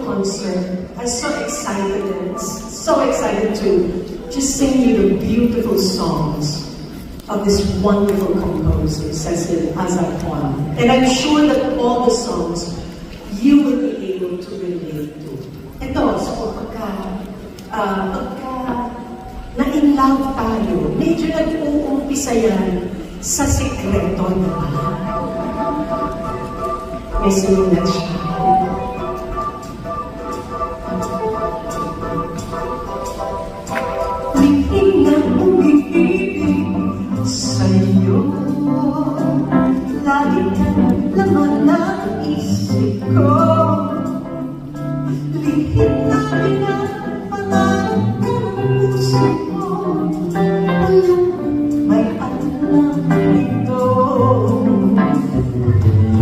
wonderful concert. I'm so excited and so excited to just sing you the beautiful songs of this wonderful composer, Cecil Azarquan. And I'm sure that all the songs you will be able to relate to. Ito, so pagka na-in-love tayo, medyo nag-uumpisa yan sa sikreto na. May sinulat siya. Lihin na umiibig sa'yo, lagi kang laman ng isip ko. Lihin na pinapangarap ka ng puso mo, may alam ito.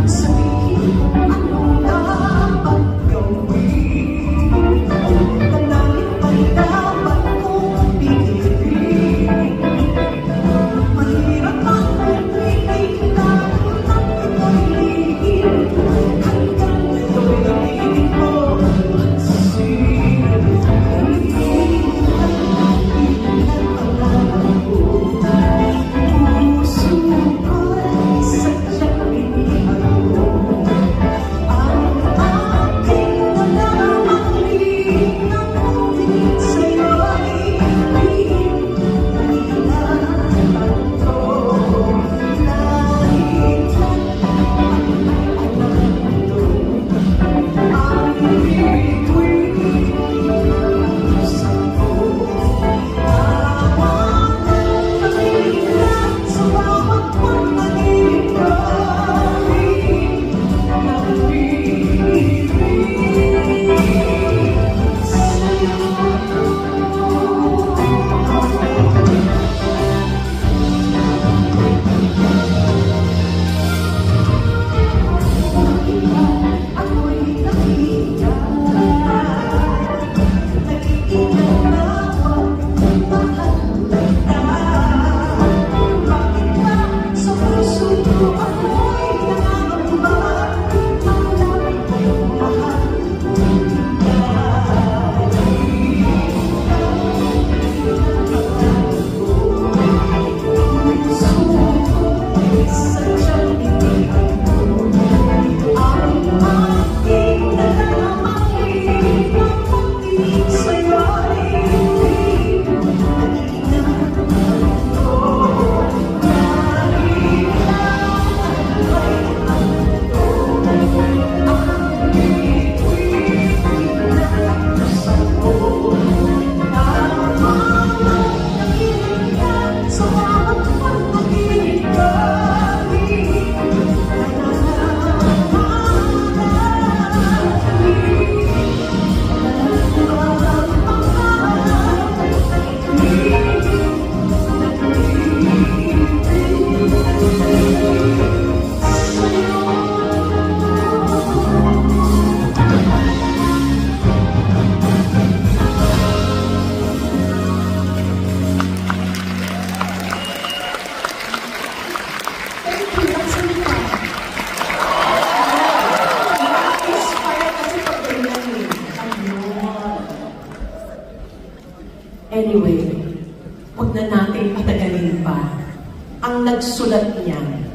Sabihin ano dapat gawin, tanangin pa'y dapat kong piliin. Mahirap ang pagpili, lalo ng ito'y lihin, hanggang ngayon nabitin mo pansin. Anyway, huwag na natin patagalin pa. Ang nagsulat niyan